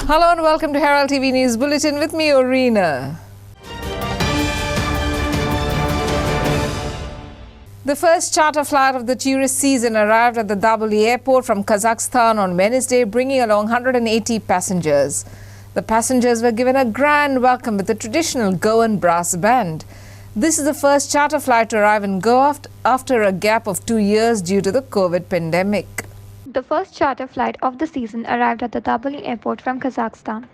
Hello and welcome to Herald TV News Bulletin with me, Orina. The first charter flight of the tourist season arrived at the Dabuli airport from Kazakhstan on Wednesday, bringing along 180 passengers. The passengers were given a grand welcome with a traditional Goan brass band. This is the first charter flight to arrive in Goa after a gap of 2 years due to the COVID pandemic. The first charter flight of the season arrived at the Dabuli airport from Kazakhstan.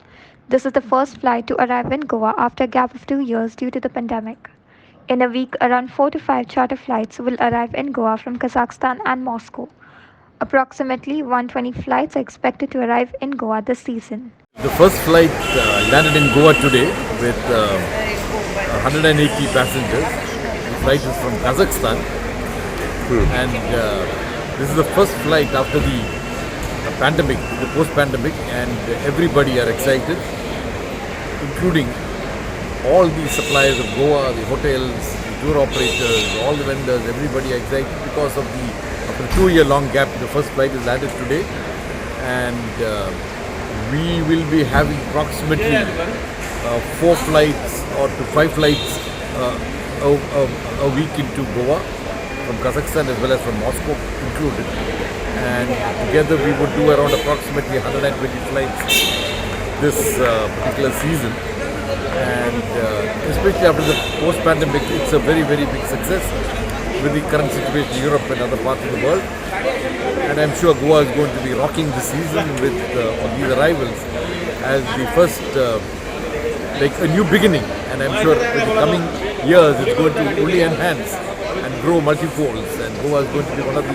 This is the first flight to arrive in Goa after a gap of 2 years due to the pandemic. In a week, around 4 to 5 charter flights will arrive in Goa from Kazakhstan and Moscow. Approximately 120 flights are expected to arrive in Goa this season. The first flight landed in Goa today with 180 passengers. The flight is from Kazakhstan, and this is the first flight after the pandemic, the post-pandemic, and everybody are excited, including all the suppliers of Goa, the hotels, the tour operators, all the vendors, everybody are excited because of after a 2-year-long gap. The first flight is landed today, and we will be having approximately 4 flights or to 5 flights a week into Goa from Kazakhstan as well as from Moscow included, and together we would do around approximately 120 flights this particular season. And especially after the post-pandemic, it's a very, very big success with the current situation in Europe and other parts of the world. And I'm sure Goa is going to be rocking the season with all these arrivals as the first, like a new beginning. And I'm sure in the coming years it's going to only enhance and grow multifolds. And Goa is going to be one of the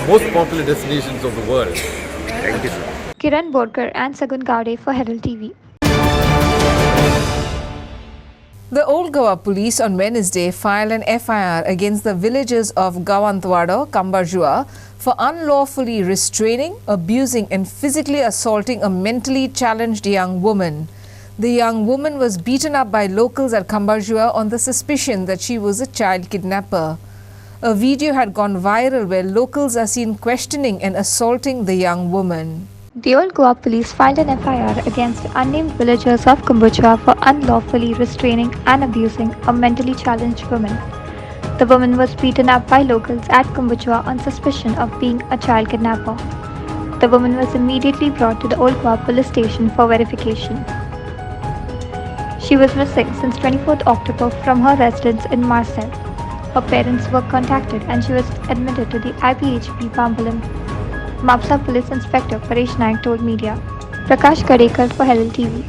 most popular destinations of the world. Thank you, sir. Kiran Borkar and Sagun Gaude for Herald TV. The Old Goa police on Wednesday filed an FIR against the villagers of Gawantwado, Kambarjua for unlawfully restraining, abusing and physically assaulting a mentally challenged young woman. The young woman was beaten up by locals at Kambarjua on the suspicion that she was a child kidnapper. A video had gone viral where locals are seen questioning and assaulting the young woman. The Old Goa police filed an FIR against unnamed villagers of Kambarjua for unlawfully restraining and abusing a mentally challenged woman. The woman was beaten up by locals at Kambarjua on suspicion of being a child kidnapper. The woman was immediately brought to the Old Goa police station for verification. She was missing since 24th October from her residence in Marcel. Her parents were contacted and she was admitted to the IPHP Bambalam. Mapsa Police Inspector Paresh Naik told media. Prakash Kadekar for Herald TV.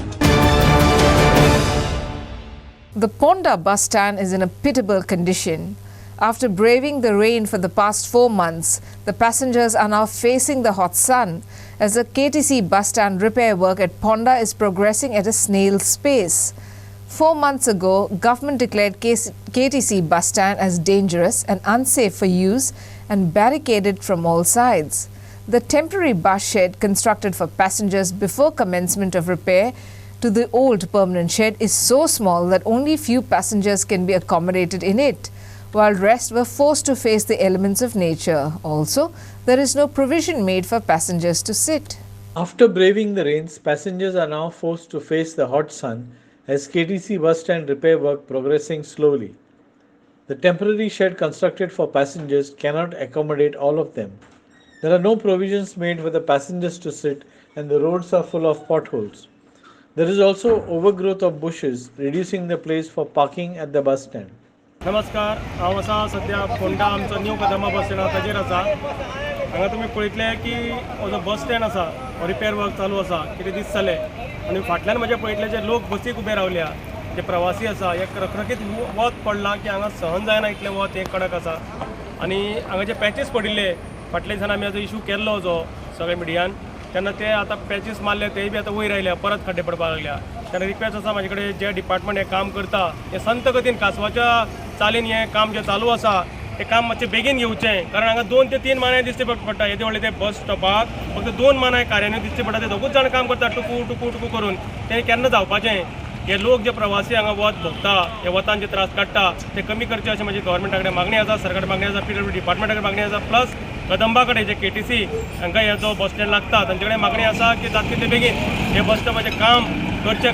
The Ponda bus stand is in a pitiable condition. After braving the rain for the past 4 months, the passengers are now facing the hot sun as the KTC bus stand repair work at Ponda is progressing at a snail's pace. 4 months ago, government declared KTC bus stand as dangerous and unsafe for use and barricaded from all sides. The temporary bus shed constructed for passengers before commencement of repair to the old permanent shed is so small that only few passengers can be accommodated in it, while rest were forced to face the elements of nature. Also, there is no provision made for passengers to sit. After braving the rains, passengers are now forced to face the hot sun as KTC bus stand repair work progressing slowly. The temporary shed constructed for passengers cannot accommodate all of them. There are no provisions made for the passengers to sit and the roads are full of potholes. There is also overgrowth of bushes, reducing the place for parking at the bus stand. नमस्कार, हांव आसा सध्या फोंडा आमचो new Kadma bus stand ताजेर आसा. हांगा तुमी पळयतले की हो जो बस स्टँड आसा हो रिपेर वर्क चालू आसा कितें दीस जाले आनी फाटल्यान म्हजे पळयतले जे लोक बसीक उबे रावल्या जे प्रवासी आसा एक रखरखीत वत पडलां की हांगा सहन जायना इतलें वत हें कडक आसा आनी हांगा जे पॅचीस पडिल्ले फाटल्या दिसांनी आमी हाजो इशू केल्लो जो सगळ्या मिडियान तेन्ना ते आतां पॅचीस मारले तेय बी आतां वयर आयल्या परत खड्डे पडपाक लागल्या. तेन्ना रिक्वेस्ट आसा म्हाजे कडेन जे डिपार्टमेंट हें काम करता हें संत गतीन कासवाच्या चालीन हें काम जें चालू आसा हें काम मातशें बेगीन घेवचें कारण हांगा 2 ते 3 मानाय दिसचे पडटा. येदे व्हडले ते बस स्टॉपाक फक्त 2 मानाय कार्यान्वीत दिसचे पडटा. ते दोगूच जाण काम करता टुकू टुकू टुकू करून तें केन्ना जावपाचें हे लोक जे प्रवासी हांगा वत भोगता हे वतान जे त्रास काडटा ते कमी करचे अशें म्हजी गव्हर्मेंटा कडेन मागणी आसा, सरकारा मागणी आसा, PWD डिपार्टमेंटा कडेन मागणी आसा, प्लस कदंबा कडेन जे KTC हांकां हे जो बस स्टँड लागता तांचे कडेन मागणी आसा की जाता तितले बेगीन हे बस स्टॉपाचें काम करचें,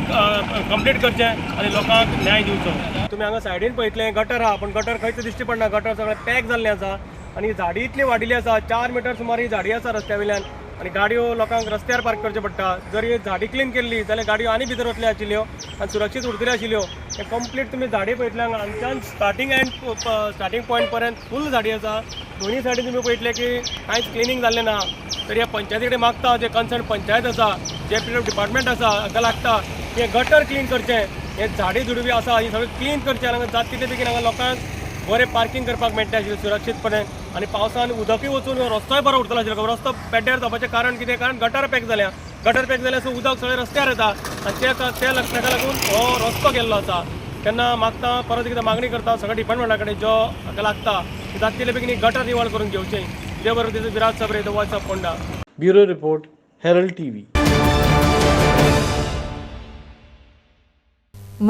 कंप्लीट करचें आनी लोकांक न्याय दिवचो. तुमी हांगा सायडीन पळयतलें गटर आहा, पण गटर खंयच दिश्टी पडना, गटर सगळें पॅक जाल्लें आसा आनी झाडी इतली वाडिल्ली आसा, 4 मीटर सुमार ही झाडी आसा रस्त्या वयल्यान आनी गाडयो लोकांक रस्त्यार पार्क करचे पडटा. जर ही झाडी क्लीन केल्ली जाल्यार गाडयो आनी भितर वतल्यो आशिल्ल्यो आनी सुरक्षीत उरतल्यो आशिल्ल्यो. हे कंप्लीट तुमी झाडी पळयतले हांगा हांगच्यान स्टार्टींग पॉयंट पर्यंत फूल झाडी आसा. दोन्ही सायडीन तुमी पळयतले की कांयच क्लिनींग जाल्लें ना. तर ह्या पंचायती कडेन मागता, जे कन्सर्न पंचायत आसा, जे PWD डिपार्टमेंट आसा, हाका लागता हे गटर क्लीन करचें, हे झाडी झुडवी आसा ही सगळें क्लीन करचें. हांगा जाता तितले बेगीन हांगा लोकांक बरें पार्किंग करपाक मेळटा आशिल्लें सुरक्षीतपणे आनी पावसान उदकूय वचून रस्तोय बरो उरतलो आशिल्लो. रस्तो पेड्ड्यार जावपाचें कारण कितें? कारण गटर पॅक जाल्या सो उदक सगळें रस्त्यार येता आनी ताका लागून हो रस्तो गेल्लो आसा. तेन्ना मागता परत एकदां मागणी करता सगळ्या डिपार्टमेंटा कडेन जो हाका लागता की जाता तितले बेगीन गटर निवळ करून घेवचें. जे बरोबर तिजो विराज सबरे the voice of Ponda. Bureau Report, Herald TV.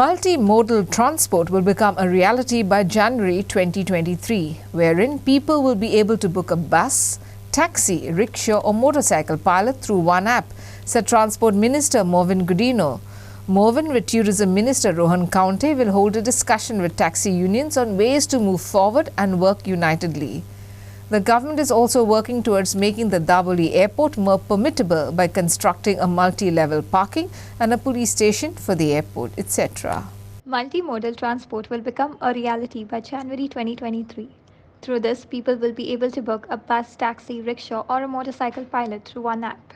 Multimodal transport will become a reality by January 2023, wherein people will be able to book a bus, taxi, rickshaw or motorcycle pilot through one app, said Transport Minister Mervyn Godino. Mervyn, with Tourism Minister Rohan Kaunte, will hold a discussion with taxi unions on ways to move forward and work unitedly. The government is also working towards making the Daboli airport more permittable by constructing a multi-level parking and a police station for the airport, etc. Multimodal transport will become a reality by January 2023. Through this, people will be able to book a bus, taxi, rickshaw or a motorcycle pilot through one app.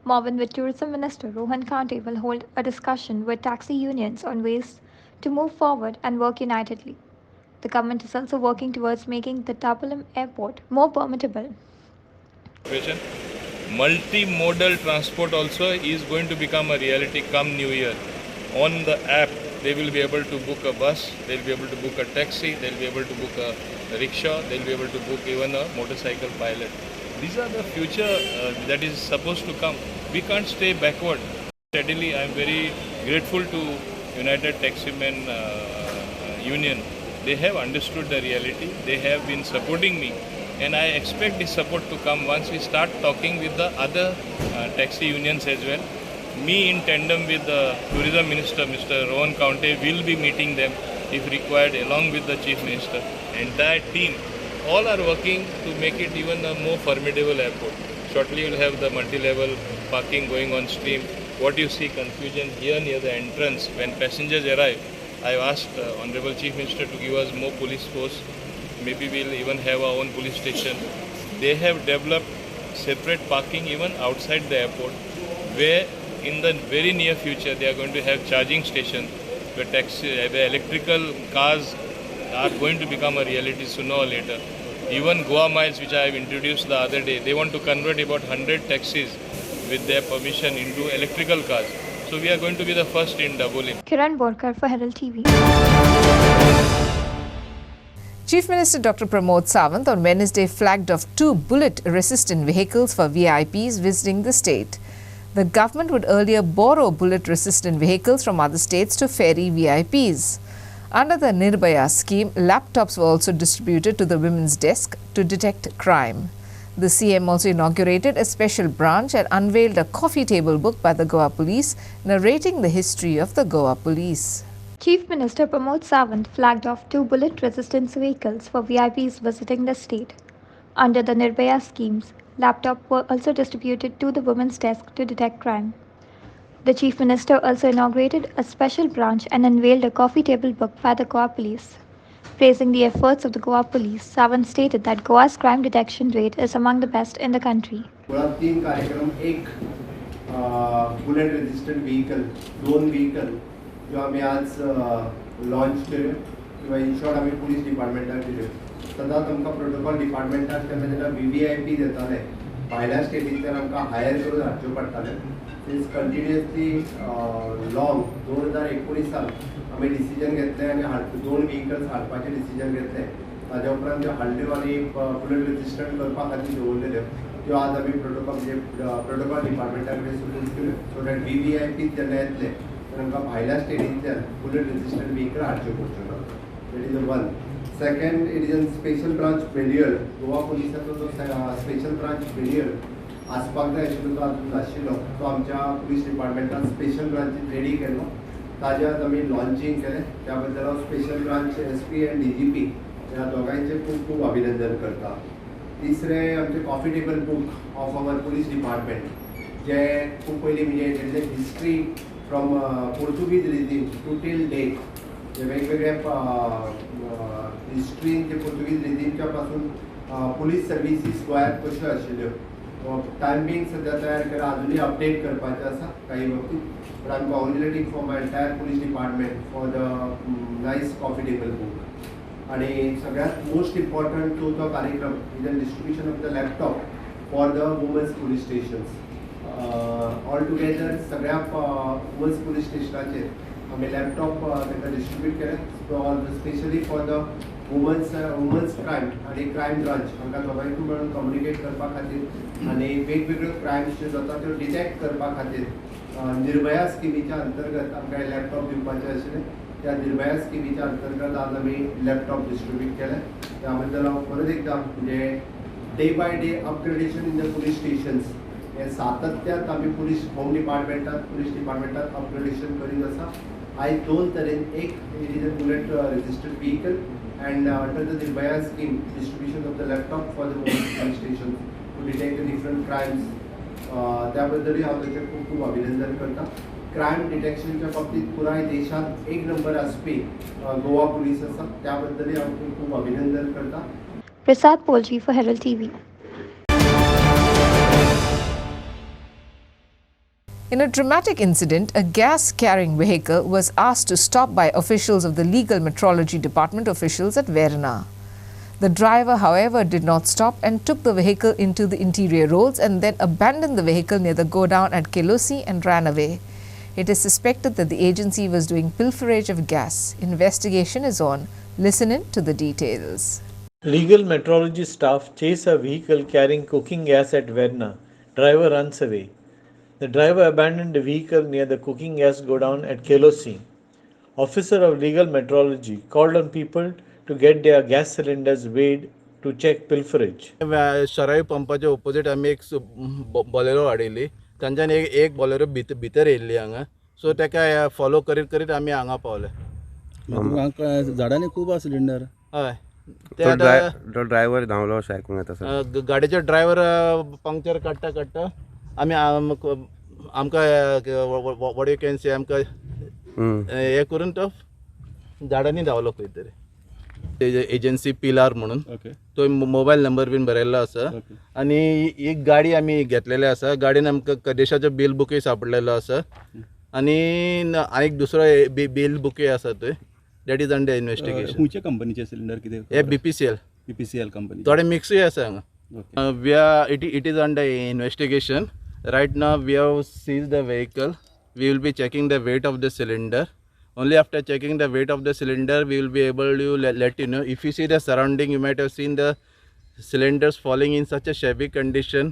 Mervyn, with Tourism Minister Rohan Kaunte, will hold a discussion with taxi unions on ways to move forward and work unitedly. The government is also working towards making the Dabolim airport more permittable. Multimodal transport also is going to become a reality come New Year. On the app, they will be able to book a bus, they will be able to book a taxi, they will be able to book a rickshaw, they will be able to book even a motorcycle pilot. These are the future that is supposed to come. We can't stay backward. Steadily, I am very grateful to United Taximen Union. They have understood the reality, they have been supporting me, and I expect this support to come once we start talking with the other taxi unions as well. Me, in tandem with the Tourism Minister, Mr. Rohan Kaunte, will be meeting them if required along with the Chief Minister. Entire team, all are working to make it even a more formidable airport. Shortly you will have the multi-level parking going on stream. What you see confusion here near the entrance when passengers arrive, I have asked Honorable Chief Minister to give us more police force. Maybe we will even have our own police station. They have developed separate parking even outside the airport, where in the very near future they are going to have charging stations where electrical cars are going to become a reality sooner or later. Even Goa Miles, which I have introduced the other day, they want to convert about 100 taxis with their permission into electrical cars. So we are going to be the first in Dabolim. Kiran Borkar for Herald TV. Chief Minister Dr. Pramod Sawant on Wednesday flagged off 2 bullet-resistant vehicles for VIPs visiting the state. The government would earlier borrow bullet-resistant vehicles from other states to ferry VIPs. Under the Nirbhaya scheme, laptops were also distributed to the women's desk to detect crime. The CM also inaugurated a special branch and unveiled a coffee table book by the Goa Police, narrating the history of the Goa Police. Chief Minister Pramod Sawant flagged off 2 bullet-resistant vehicles for VIPs visiting the state. Under the Nirbhaya schemes, laptops were also distributed to the women's desk to detect crime. The Chief Minister also inaugurated a special branch and unveiled a coffee table book by the Goa Police. Praising the efforts of the Goa Police, Sawant stated that Goa's crime detection rate is among the best in the country. 3 कार्यक्रम, एक bullet resistant vehicle, 2 vehicle जो आम्ही आज launch केले किंवा in short आम्ही police डिपार्टमेंटाक दिले. सदांच आमकां प्रोटोकॉल डिपार्टमेंटाक जेन्ना VVIP येताले भायल्या स्टेटींतल्यान आमकां हायर करून हाडचे पडटाले. सिन्स कंटिन्युअसली लॉंग 2019 साल आम्ही डिसिजन घेतले आनी 2 व्हेकल्स हाडपाचें डिसिजन घेतलें. ताजे उपरांत त्यो हाडल्यो आनी बुलेट रेजिस्टंट करपा खातीर दवरलेल्यो. त्यो आज आमी प्रोटोकॉल डिपार्टमेंटा कडेन सुपूर्द केल्यो. सो दॅट VVIP जेन्ना येतले तर आमकां भायल्या स्टेटींतल्यान बुलेट रेजिस्टंट व्हेकल हाडचे पडचे ना. That is one. Second, it is a special branch barrier. Goa पुलिसाचो जो स्पेशल ब्रांच बेरियर आसपाक जाय आशिल्लो तो अजून नाशिल्लो. तो आमच्या पुलीस डिपार्टमेंटान स्पेशल ब्रांचीन रेडी केलो. ताजे आज आमी लॉन्चिंग केलें. त्या बद्दल हांव special branch SP and DGP ह्या दोगांयचें खूब खूब अभिनंदन करता. तिसरें आमचें coffee table book of our police department, जे खूब पयलीं म्हणजे history from Portuguese regime to till date, जे वेगवेगळ्या हिस्ट्रीन जे पोर्तुगीज रिजीमच्या पासून पुलीस सर्विसीस गोंयांत कश्यो आशिल्ल्यो टायम बींग सद्या तयार केला. अजूनय अपडेट करपाचें आसा काही बाबतींत. But I am congratulating for my entire police department for the nice coffee table book. आणि सगळ्यात मोस्ट इम्पॉर्टंट तो कार्यक्रम is the distribution of the laptop for the women's police stations. All together सगळ्या women's police स्टेशनाचेर आमी laptop तांकां distribute केले specially for the women's crime आणि क्रायम ब्रांच हांकां दोगांयकूय मेळून कम्युनिकेट करपा खातीर आनी वेगवेगळ्यो क्रायम्स ज्यो जाता त्यो डिटेक्ट करपा खातीर निर्भया स्किमीच्या अंतर्गत आमकां लॅपटॉप दिवपाचे आशिल्ले. त्या निर्भया स्किमीच्या अंतर्गत आज आमी लॅपटॉप डिस्ट्रीब्यूट केले. त्या बद्दल हांव परत एकदां म्हणजे day by day upgradation in the police stations हे सातत्यान आमी होम डिपार्टमेंटात अपग्रेडेशन करीत आसा. आयज दोन तरेन एक it is a bullet registered vehicle and under the Nirbhaya scheme, distribution of the laptop for the police station to detect the different crimes. त्याबद्दलही हांव ताचें खूब खूब अभिनंदन करता. क्रायम डिटेक्शनच्या बाबतींत पुराय देशांत एक नंबर आसपी गोवा पुलीस आसा. त्या बद्दलही हांव खूब खूब अभिनंदन करता. Prasad Polji for Herald TV. In a dramatic incident, a gas-carrying vehicle was asked to stop by officials of the Legal Metrology Department officials at Verna. The driver, however, did not stop and took the vehicle into the interior roads and then abandoned the vehicle near the godown at Kelosi and ran away. It is suspected that the agency was doing pilferage of gas. Investigation is on. Listen in to the details. Legal metrology staff chase a vehicle carrying cooking gas at Verna. Driver runs away. The driver abandoned the vehicle near the cooking gas godown at Kelosi. Officer of legal metrology called on people to get their gas cylinders weighed to check pilferage. शराई पंपाच्या opposite आमी एक बॉलेरो हाडिल्ली. तांच्यान एक बॉलेरो भितर येयल्ली हांगा. सो ताका follow करीत करीत आमी हांगा पावले. झाडांनी खूब सिलिंडर. हय तो ड्रायव्हर धांवलो अशें आयकूंक येता सर. गाडयेचो ड्रायव्हर पंक्चर काडटा आमी आमकां वॉट यू कॅन से आमकां हे करून तो झाडांनी धांवलो खंय तरी. एजन्सी पिलार म्हणून तो मोबायल नंबर बीन बरयल्लो आसा. आनी एक गाडी आमी घेतलेली आसा. गाडयेन आमकां देशाचो बिल बुकूय सापडलेलो आसा. आनी एक दुसरो बिल बुकूय आसा थंय. That is under investigation. खंयच्या कंपनीचे सिलिंडर कितें? हे BPCL कंपनी. थोडे मिक्सूय आसा हांगा. It is under investigation. Right now we have seized the vehicle. We will be checking the weight of the cylinder. Only after checking the weight of the cylinder we will be able to let you know. If you see the surrounding, you might have seen the cylinders falling in such a shabby condition,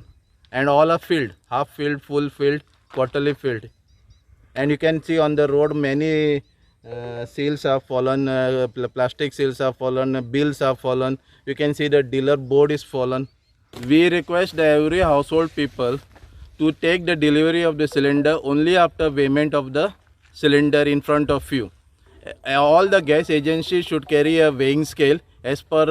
and all are filled, half filled, full filled, quarterly filled. And you can see on the road many seals have fallen, plastic seals have fallen, bills have fallen. You can see the dealer board is fallen. We request every household people to take the delivery of the cylinder only after payment of the cylinder in front of you. All the gas agencies should carry a weighing scale as per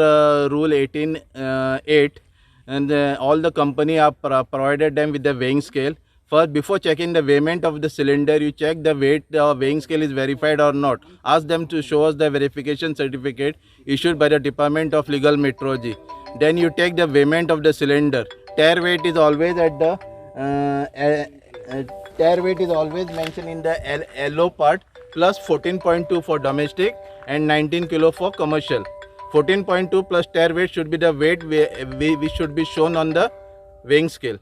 rule 18(8), and all the company have provided them with the weighing scale. First, before checking the weighment of the cylinder, you check the weight, the weighing scale is verified or not. Ask them to show us the verification certificate issued by the Department of Legal Metrology. Then you take the weighment of the cylinder. Tare weight is always at the tare weight is always mentioned in the yellow part, plus 14.2 for domestic and 19 kilo for commercial. 14.2 plus tare weight should be the weight we should be shown on the weighing scale.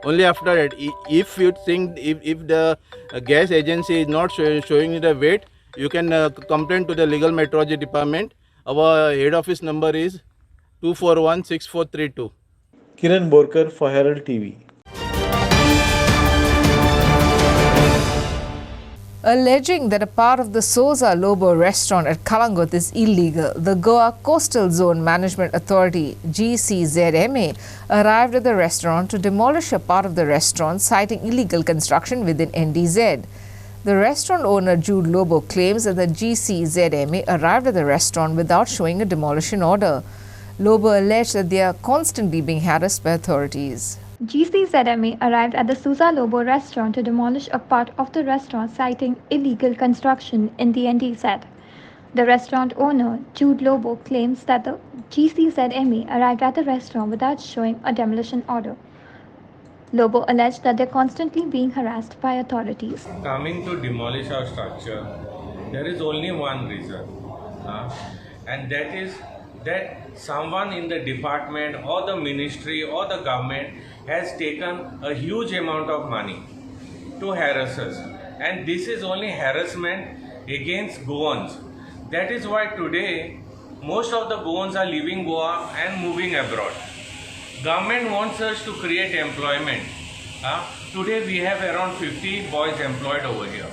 Only after that, if you think if the gas agency is not showing you the weight, you can complain to the Legal Metrology Department. Our head office number is 2416432. Kiran Borkar for Herald TV. Alleging that a part of the Sosa Lobo restaurant at Kalangut is illegal, the Goa Coastal Zone Management Authority (GCZMA) arrived at the restaurant to demolish a part of the restaurant, citing illegal construction within NDZ. The restaurant owner Jude Lobo claims that the GCZMA arrived at the restaurant without showing a demolition order. Lobo alleged that they are constantly being harassed by authorities. GCZMA arrived at the Sousa Lobo restaurant to demolish a part of the restaurant, citing illegal construction in the NDZ. The restaurant owner, Jude Lobo, claims that the GCZMA arrived at the restaurant without showing a demolition order. Lobo alleged that they're constantly being harassed by authorities. Coming to demolish our structure, there is only one reason, and that is that someone in the department or the ministry or the government has taken a huge amount of money to harass us, and this is only harassment against Goans. That is why today most of the Goans are leaving Goa and moving abroad. Government wants us to create employment. Today we have around 50 boys employed over here.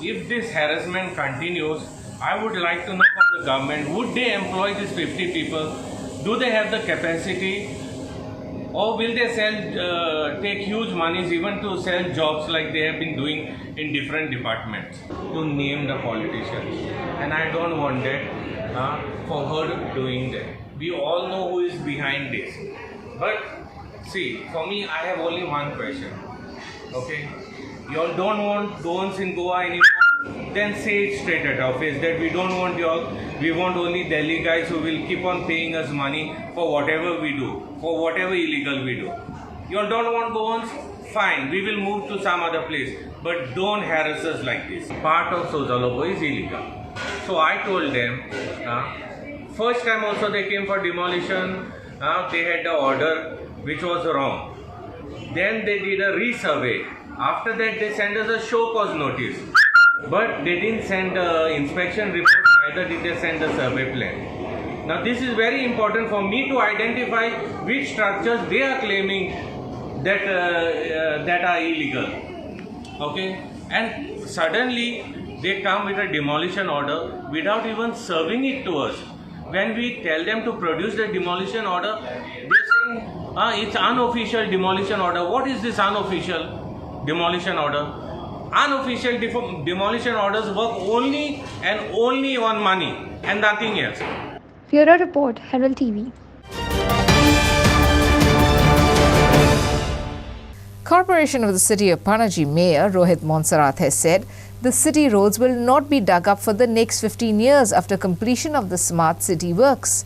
If this harassment continues, I would like to know from the government, would they employ these 50 people? Do they have the capacity? Or will they take huge monies even to sell jobs like they have been doing in different departments to name the politicians? And I don't want that for her doing that. We all know who is behind this. But see, for me, I have only one question. Okay? You all don't want Goans in Goa anymore? Then say it straight at our face that we don't want you all. We want only Delhi guys who will keep on paying us money for whatever we do, for whatever illegal we do. You all don't want Goans? Fine, we will move to some other place. But don't harass us like this. Part of Sosa Lobo is illegal. So I told them, first time also they came for demolition, they had the order which was wrong. Then they did a resurvey. After that they sent us a show cause notice. But they didn't send the inspection report, neither did they send the survey plan. Now this is very important for me to identify which structures they are claiming that are illegal. Okay? And suddenly they come with a demolition order without even serving it to us. When we tell them to produce the demolition order, they're saying it's unofficial demolition order. What is this unofficial demolition order? Unofficial demolition orders work only and only on money and nothing else. Bureau Report, Herald TV. Corporation of the City of Panaji Mayor Rohit Monsarath has said the city roads will not be dug up for the next 15 years after completion of the Smart City works.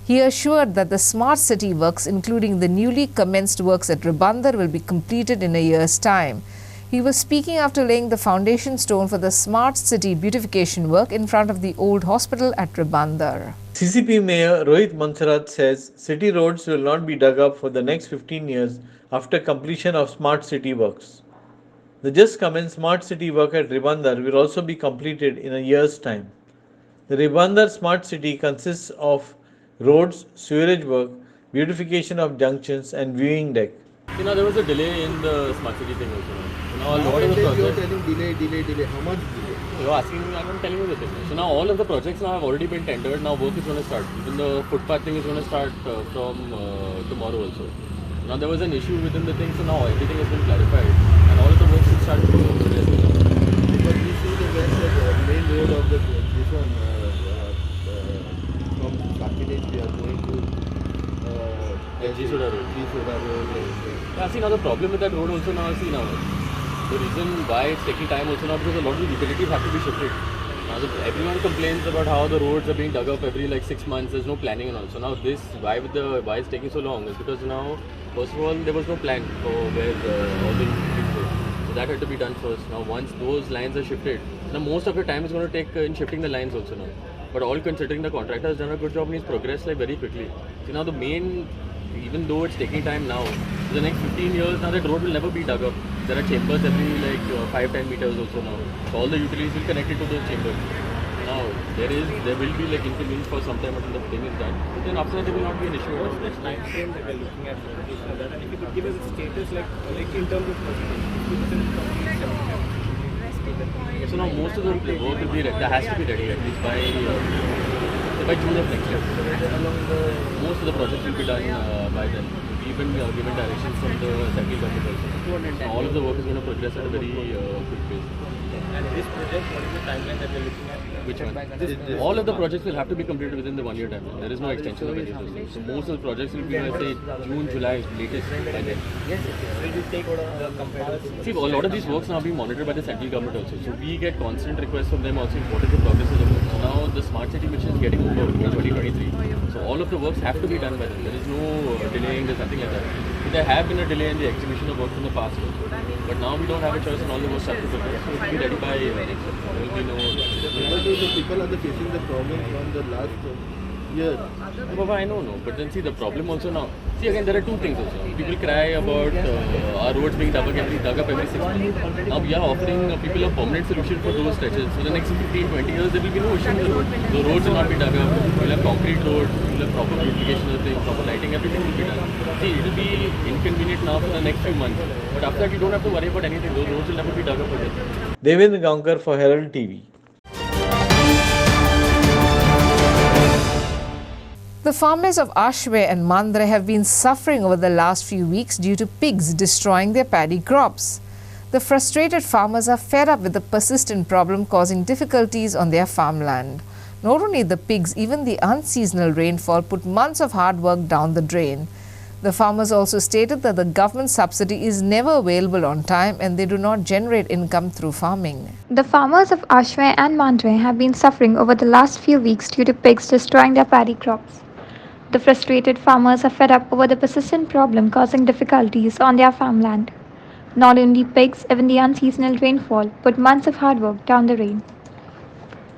He assured that the Smart City works, including the newly commenced works at Ribandar, will be completed in a year's time. He was speaking after laying the foundation stone for the Smart City beautification work in front of the old hospital at Ribandar. CCP Mayor Rohit Monsarath says city roads will not be dug up for the next 15 years after completion of Smart City works. The just commenced Smart City work at Ribandar will also be completed in a year's time. The Ribandar Smart City consists of roads, sewerage work, beautification of junctions and viewing deck. There was a delay in the Smart City thing also. A lot of the projects. You're telling delay. How much delay? You're asking me, I'm telling you the thing. So now all of the projects now have already been tendered. Now work is going to start. Even the footpath thing is going to start from tomorrow also. Now there was an issue within the thing, so now everything has been clarified. And all of the work should start seriously now. Because we see the main road of this one, from Sakilage we are going to G-Soda Road. Yeah, see now the problem with that road also now, the reason why it's taking time also now because a lot of the utilities have to be shifted. Now everyone complains about how the roads are being dug up every 6 months, there's no planning and all. So now this, why it's taking so long is because now, first of all, there was no plan for where all the utilities go. So that had to be done first. Now once those lines are shifted, now most of the time is going to take in shifting the lines also now. But all considering the contractor has done a good job and he's progressed very quickly. So now the main, even though it's taking time now, for the next 15 years now that road will never be dug up. There are chambers every 5-10 meters also now. So all the utilities will connect it to those chambers. Now there will be inconvenience for some time until the thing is done. But then after that there will not be an issue. What's this time frame that we're looking at? If you could give us a status in terms of So now most of the work will be ready. That has to be ready at least by June of next year. Most of the projects will be done by then. We've been given directions from the central government also. So all of the work is going to progress at a very quick pace. And this project, what is the timeline that we're looking at? Which one? All of the projects will have to be completed within the 1 year timeline. There is no extension of any of those. So most of the projects will be, let's say, June, July latest by then. Yes. Will you take a comparison? See, a lot of these works now being monitored by the central government also. So we get constant requests from them also, what is the progress of the work. So now the smart city mission is getting over in 2023. So all of the works have to be done by them. There is no delaying, there's nothing like that. So there have been a delay in the execution of work from the past also. But now we don't have a choice and all the works have to progress. So it will be ready by next year. There will be no... The people are facing the problem from the last year. No, Baba, I know, but then see the problem also now. See again, there are two things also. People cry about our roads being dug up every 6 months. Now we are offering people a permanent solution for those stretches. For the next 15-20 years, there will be no issue in the road. The roads will not be dug up. We'll have concrete roads. We'll have proper beautification of things, proper lighting. Everything will be done. See, it will be inconvenient now for the next few months. But after that, you don't have to worry about anything. Those roads will never be dug up again. Devendra Gaonkar for Herald TV. The farmers of Ashwe and Mandre have been suffering over the last few weeks due to pigs destroying their paddy crops. The frustrated farmers are fed up with the persistent problem causing difficulties on their farmland. Not only the pigs, even the unseasonal rainfall put months of hard work down the drain. The farmers also stated that the government subsidy is never available on time and they do not generate income through farming. The farmers of Ashwe and Mandre have been suffering over the last few weeks due to pigs destroying their paddy crops. The frustrated farmers are fed up over the persistent problem causing difficulties on their farmland. Not only pigs, even the unseasonal rainfall put months of hard work down the drain.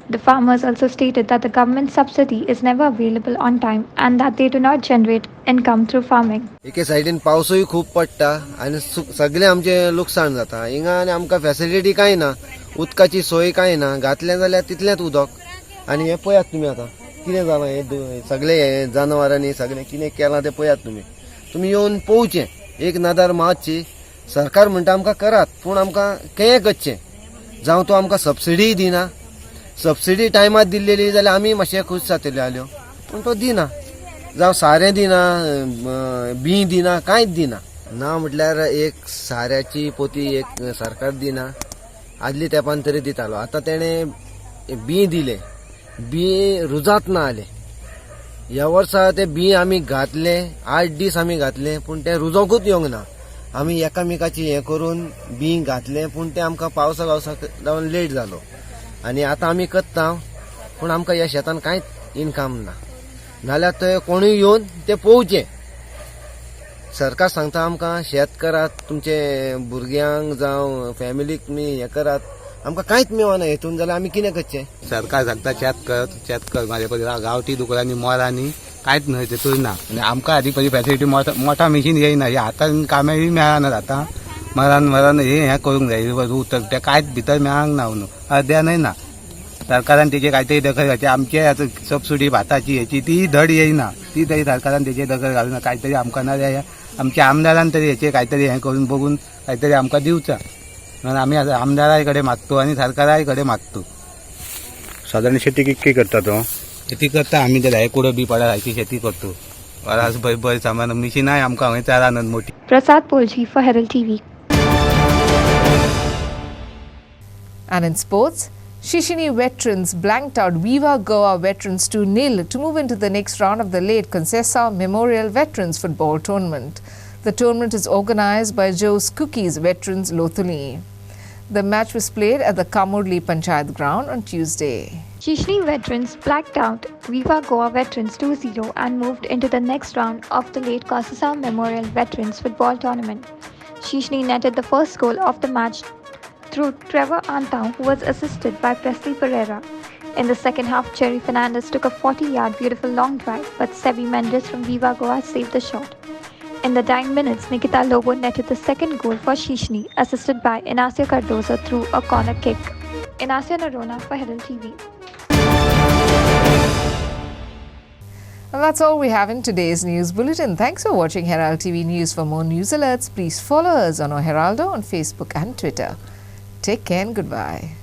The farmers also stated that the government subsidy is never available on time and that they do not generate income through farming. एके सायडीन पावसूय खूप पडटा आनी सगळे आमचे लुकसाण जाता हिंगा आनी आमकां फॅसिलिटी कांय ना उदकाची सोय कांय ना घातलें जाल्यार तितलेंच उदक आनी हे पळयात तुमी आतां कितें जालां हे सगळे हे जनावरांनी सगळें कितें केलां तें पळयात तुमी येवन पळोवचें एक नादार मातशी सरकार म्हणटा आमकां करात पूण आमकां केंय करचें जावं तो आमकां सबसिडी दिना सबसिडी टायमार दिल्लेली जाल्यार आमी मातशे खूश जातल्यो आल्यो पूण तो दिना जावं सारें दिना बी दिना कांयच दिना ना म्हटल्यार एक साऱ्याची पोती एक सरकार दिना आदली तेंपान तरी दितालो आतां तेणें बी दिले बी रुजात ना आले ह्या वर्सा ते बी आमी घातले 8 दीस आमी घातले पूण ते रुजोकूच येवंक ना आमी एकामेकाची हें करून बी घातले पूण ते आमकां पावसा जावन लेट जालो आनी आतां आमी करता पूण आमकां ह्या शेतान कांयच इनकम ना नाल्यार ते कोणूय येवन ते पळोवचें सरकार सांगता आमकां शेत करात तुमचे भुरग्यांक जावं फॅमिलीक तुमी हें करात आमकां कांयच मेळना हेतून जाल्यार आमी कितें करचें सरकार सांगता शेत कर म्हाजे पळय गांवठी दुकरांनी मोरांनी कांयच न्हय तेतून ना आनी आमकां हालीं पळय फॅसिलिटी मोठा मिशीन येयना हे आतां कामेय मेळना आतां मरान हें करूंक जाय उतर ते कांयच भितर मेळांक ना न्हू अर्द्यानय ना सरकारान तेजे कांयतरी दखल घालची आमचे आतां सबसिडी भाताची हेची ती धड येयना ती तरी सरकारान तेजे दखल घालूना कांयतरी आमकां नाल्यार आमच्या आमदारान तरी हेचे कांयतरी हें करून बघून कांयतरी आमकां दिवचा म्हणून आमी आमदारा कडेन मागतो आनी सरकारा कडेन मागतो साधारण शेती कितकी करता तो शेती करता आमी जाल्यार हे कुडो बी पडा हायची शेती करतो वरास बरी सामान मिशिनाय आमकां हांगा चारानच मोठी. Prasad Polji for Herald TV. And in sports, Shishini veterans blanked out Viva Goa veterans 2-0 to move into the next round of the late Concessa Memorial Veterans Football Tournament. The tournament is organised by Joe's Cookies Veterans Lothuli. The match was played at the Kamurli Panchayat ground on Tuesday. Shishni veterans blacked out Viva Goa veterans 2-0 and moved into the next round of the late Concessa Memorial Veterans Football Tournament. Shishni netted the first goal of the match through Trevor Antau, who was assisted by Presley Pereira. In the second half, Cherry Fernandez took a 40-yard beautiful long drive, but Sevi Mendes from Viva Goa saved the shot. In the dying minutes, Nikita Lobo netted the second goal for Shishni, assisted by Inacio Cardoza through a corner kick. Inacio Narona for Herald TV. And that's all we have in today's news bulletin. Thanks for watching Herald TV News. For more news alerts, please follow us on Heraldo on Facebook and Twitter. Take care and goodbye.